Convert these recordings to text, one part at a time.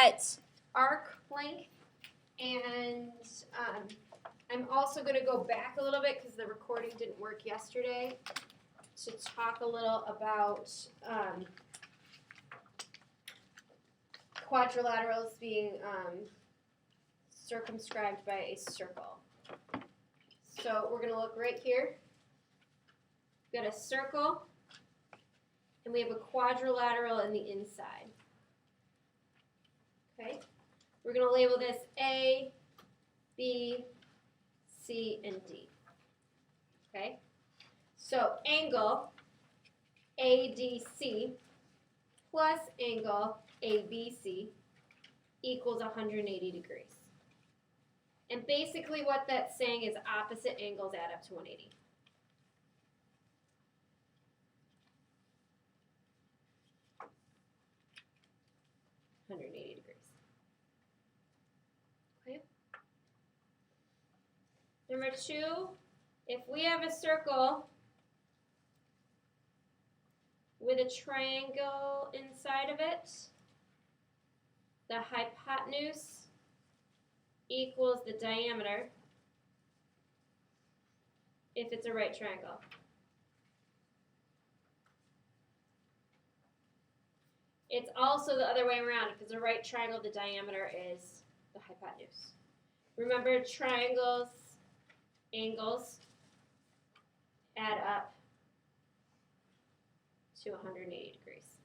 at arc length, and I'm also going to go back a little bit because the recording didn't work yesterday to talk a little about quadrilaterals being circumscribed by a circle. So we're going to look right here. We've got a circle, and we have a quadrilateral in the inside. Okay, we're going to label this A, B, C, and D. Okay, so angle ADC plus angle ABC equals 180 degrees. And basically what that's saying is opposite angles add up to 180. Degrees. Okay. Number 2, if we have a circle with a triangle inside of it, the hypotenuse equals the diameter if it's a right triangle. It's also the other way around. If it's a right triangle, the diameter is the hypotenuse. Remember, triangles, angles add up to 180 degrees.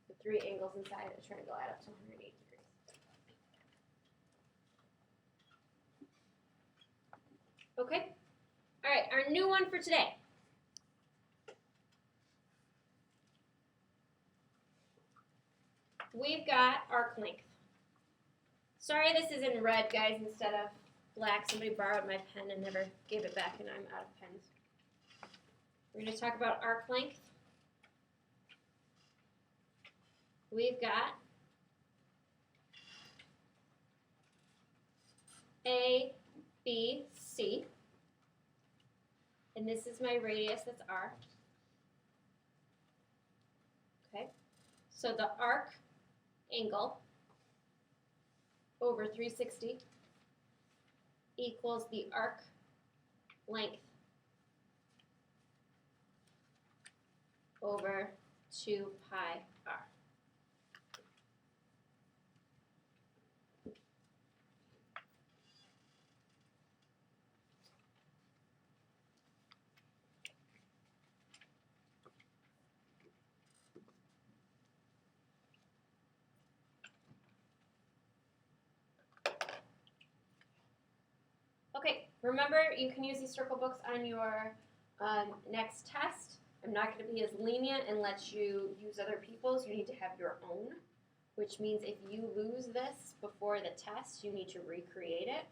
The 3 angles inside a triangle add up to 180 degrees. Okay? All right, our new one for today. We've got arc length. Sorry this is in red, guys, instead of black. Somebody borrowed my pen and never gave it back, and I'm out of pens. We're going to talk about arc length. We've got A, B, C. And this is my radius, that's R. Okay, so the arc angle over 360 equals the arc length over 2 pi r. Okay, remember you can use these circle books on your next test. I'm not going to be as lenient and let you use other people's. You need to have your own, which means if you lose this before the test, you need to recreate it.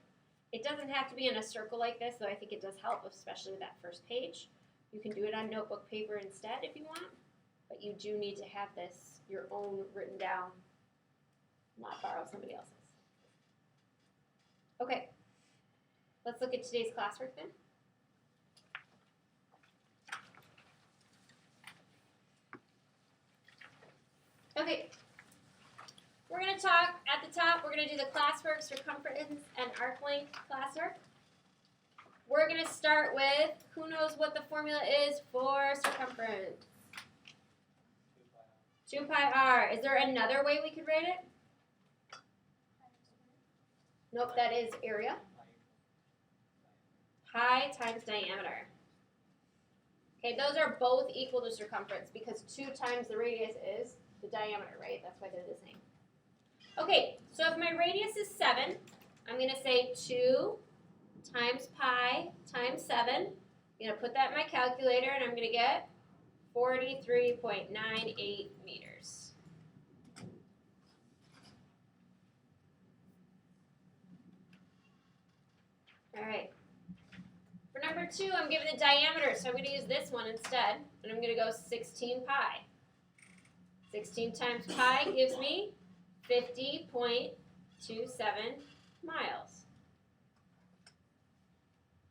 It doesn't have to be in a circle like this, though I think it does help, especially with that first page. You can do it on notebook paper instead if you want, but you do need to have this, your own, written down, not borrow somebody else's. Okay. Let's look at today's classwork then. Okay, we're going to talk at the top, we're going to do the classwork, circumference, and arc length classwork. We're going to start with, who knows what the formula is for circumference? 2 pi r. Is there another way we could write it? Nope, that is area. Pi times diameter. Okay, those are both equal to circumference because 2 times the radius is the diameter, right? That's why they're the same. Okay, so if my radius is 7, I'm going to say 2 times pi times 7. I'm going to put that in my calculator, and I'm going to get 43.98 meters. All right. For number 2, I'm given the diameter, so I'm going to use this one instead, and I'm going to go 16 pi. 16 times pi gives me 50.27 miles.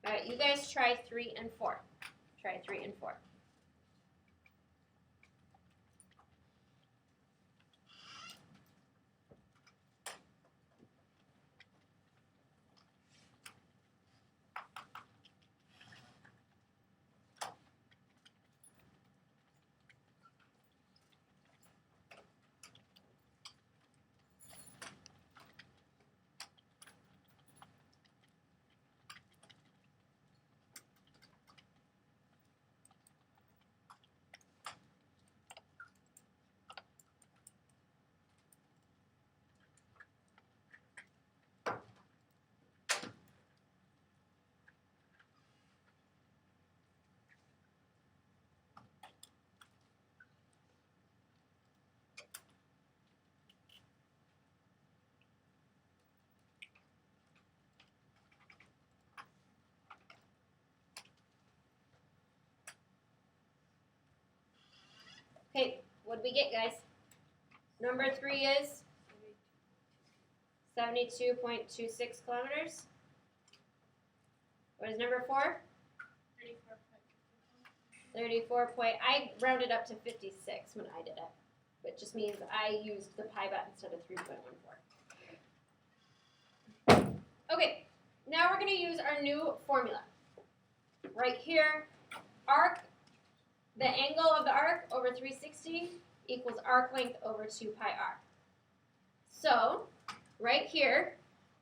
All right, you guys try 3 and 4. Try 3 and 4. What did we get, guys? Number 3 is 72.26 kilometers. What is number 4? 34 point. I rounded up to 56 when I did it, which just means I used the pi button instead of 3.14. Okay, now we're going to use our new formula. Right here, arc, the angle of the arc over 360 equals arc length over 2 pi r. So, right here,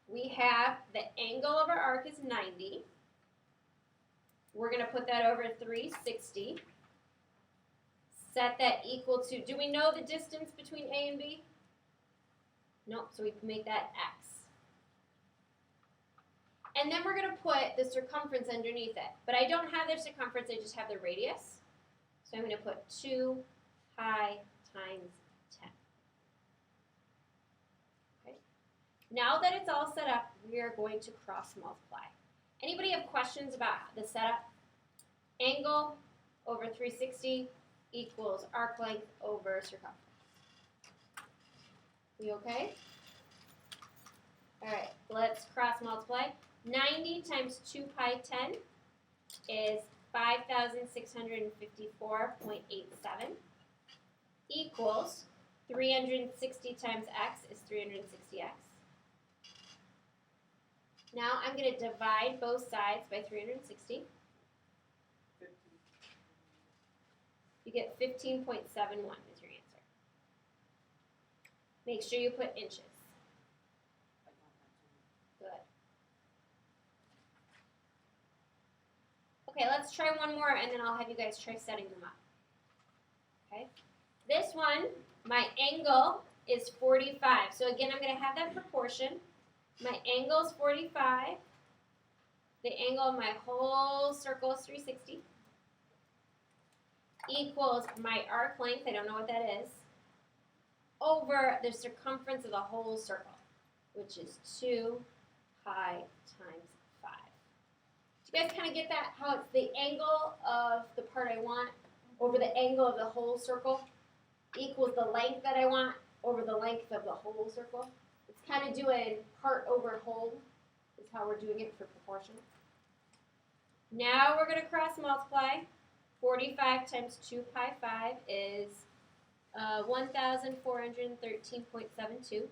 we have the angle of our arc is 90. We're going to put that over 360. Set that equal to, do we know the distance between A and B? Nope, so we can make that x. And then we're going to put the circumference underneath it. But I don't have the circumference, I just have the radius. So I'm going to put 2 pi times 10. Okay. Now that it's all set up, we are going to cross multiply. Anybody have questions about the setup? Angle over 360 equals arc length over circumference. We okay? All right, let's cross multiply. 90 times 2 pi 10 is 5,654.87 equals 360 times x is 360x. Now I'm going to divide both sides by 360. You get 15.71 is your answer. Make sure you put inches. Good. Okay, let's try one more and then I'll have you guys try setting them up. Okay. This one, my angle is 45. So again, I'm going to have that proportion. My angle is 45. The angle of my whole circle is 360. Equals my arc length, I don't know what that is, over the circumference of the whole circle, which is 2 pi times 5. Do you guys kind of get that? How it's the angle of the part I want over the angle of the whole circle equals the length that I want over the length of the whole circle. It's kind of doing part over whole is how we're doing it for proportion. Now we're going to cross multiply. 45 times 2 pi 5 is 1,413.72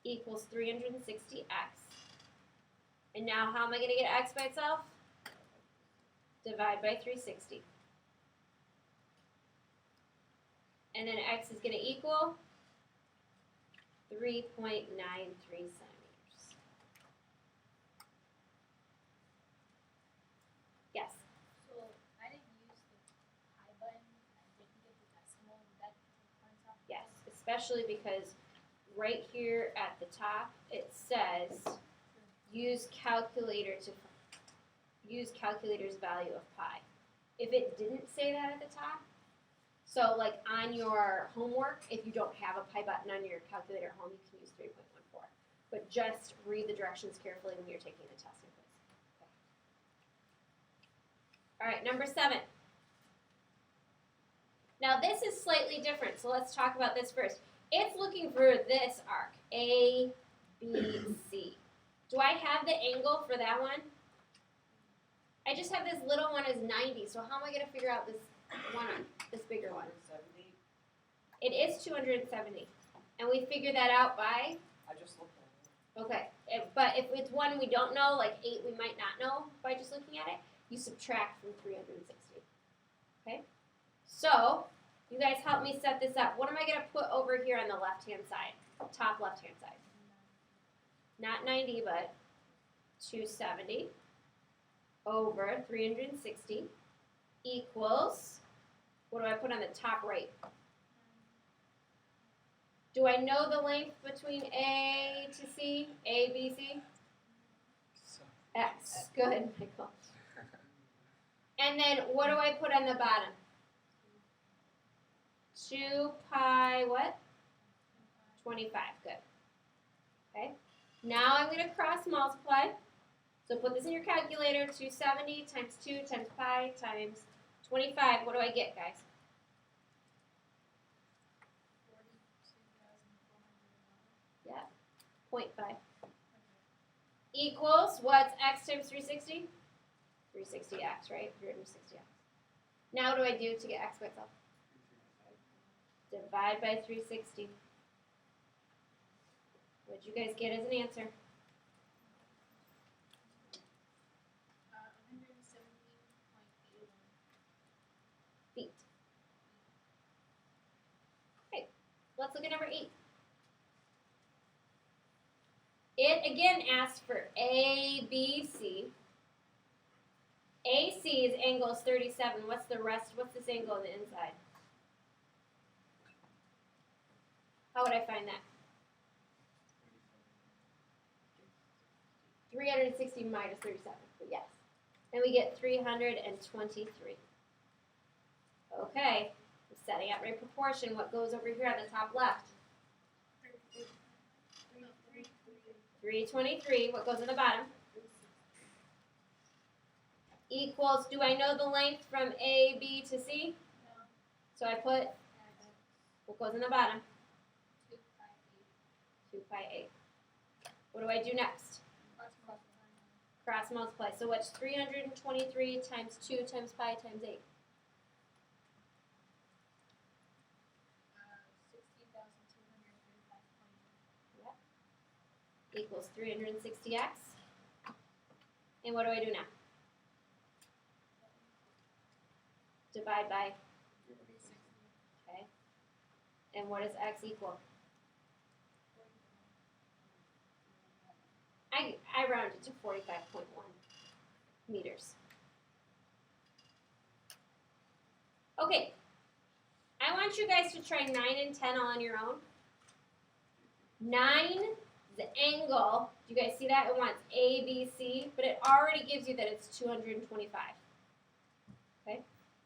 equals 360x. And now how am I going to get x by itself? Divide by 360. And then x is going to equal 3.93 centimeters. Yes? So I didn't use the pi button and didn't get the decimal. Would that turn out? Yes, especially because right here at the top it says use calculator's value of pi. If it didn't say that at the top, so like on your homework, if you don't have a pi button on your calculator at home, you can use 3.14. But just read the directions carefully when you're taking the test and quiz. Okay. All right, number 7. Now this is slightly different, so let's talk about this first. It's looking for this arc, A, B, C. Do I have the angle for that one? I just have this little one as 90, so how am I going to figure out this one, this bigger one? 270. It is 270, and we figure that out by, I just looked at it. okay, but if it's one we don't know, like 8 we might not know by just looking at it, you subtract from 360, okay? So, you guys help me set this up. What am I going to put over here on the left-hand side, top left-hand side? Not 90, but 270 over 360 equals, what do I put on the top right? Do I know the length between A to C? A, B, C? X. Good, Michael. And then what do I put on the bottom? 2 pi what? 25. Good. Okay. Now I'm going to cross multiply. So put this in your calculator. 270 times 2 times pi times 25. What do I get, guys? equals, what's x times 360? 360x, right? 360x. Now what do I do to get x by itself? Divide by 360. What'd you guys get as an answer? 170.81. Feet. Okay, let's look at number 8. It again asks for ABC. AC's angle is 37. What's the rest? What's this angle on the inside? How would I find that? 360 minus 37, but yes. And we get 323. Okay, I'm setting out right proportion. What goes over here on the top left? 323. What goes in the bottom? Equals, do I know the length from A, B to C? No. So I put, what goes in the bottom? 2 pi 2 pi 8. What do I do next? 8. Cross multiply. So what's 323 times 2 times pi times 8? 16,235.1. Equals 360x. And what do I do now? Divide by, 360. okay. And what does x equal? I rounded to 45.1 meters. Okay, I want you guys to try 9 and 10 all on your own. 9, the angle, do you guys see that? It wants ABC, but it already gives you that it's 225. Okay,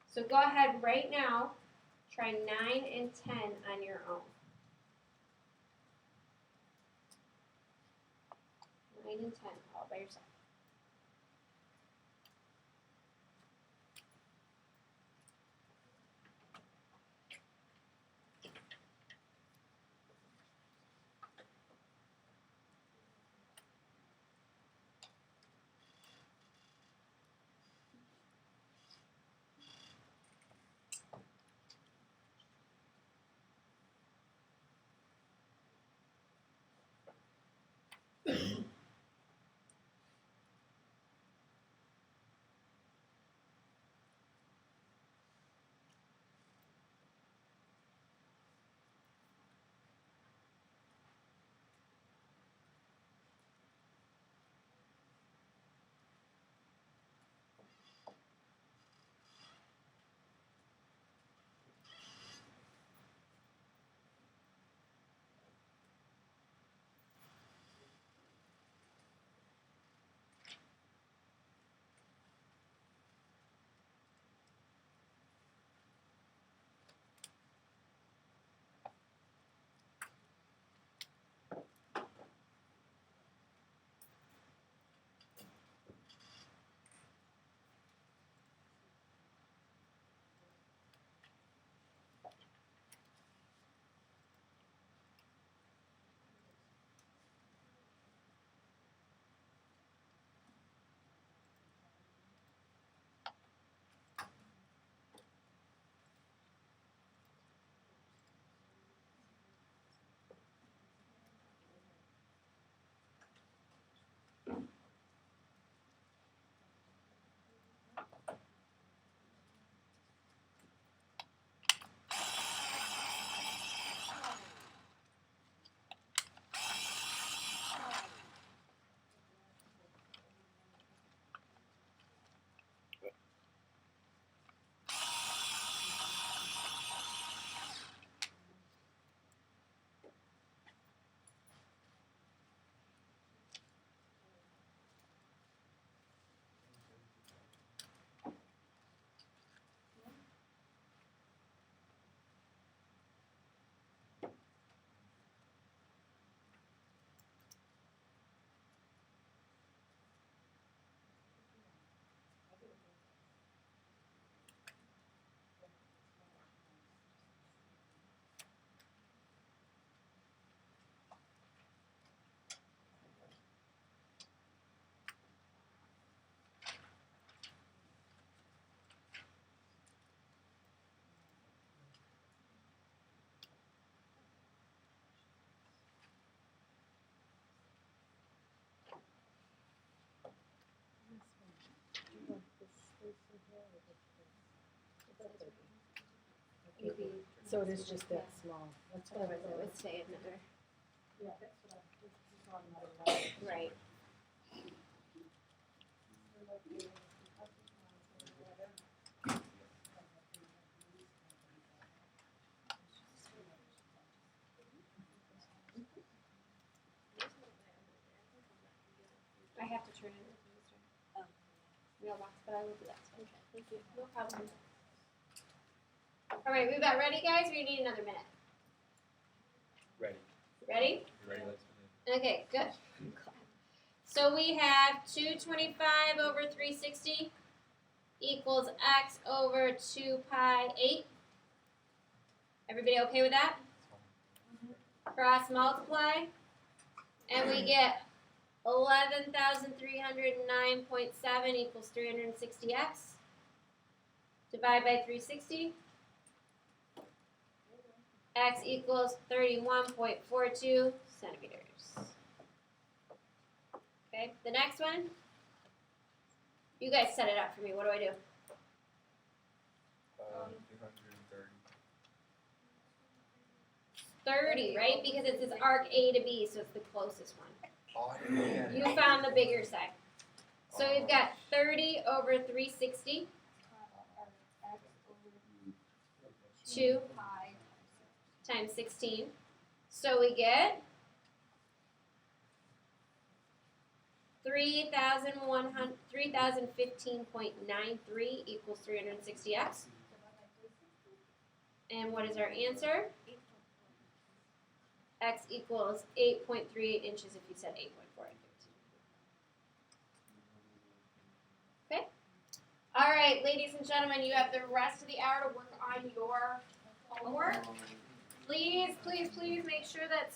so go ahead right now, try 9 and 10 on your own. 9 and 10 all by yourself. You'd be, So it is just that small. That's what I otherwise I thought. would say another, Yeah, that's what I, this is on another level. right. I have to turn it into Mr. Mailbox, but I will do that. Okay, thank you. No problem. All right, we about ready, guys? Or you need another minute? Ready. Ready? You ready? Let's begin. Okay, good. So we have 225 over 360 equals x over 2 pi 8. Everybody okay with that? Cross multiply. And we get 11,309.7 equals 360x. Divide by 360. X equals 31.42 centimeters. Okay, the next one. You guys set it up for me. What do I do? 230. 30, right? Because it says arc A to B, so it's the closest one. Oh, I didn't get it. You found the bigger side. So we've got 30 over 360, 2 times 16. So we get 3,015.93 equals 360x. And what is our answer? X equals 8.38 inches if you said 8.4. Okay? All right, ladies and gentlemen, you have the rest of the hour to work on your homework. Please, please, please make sure that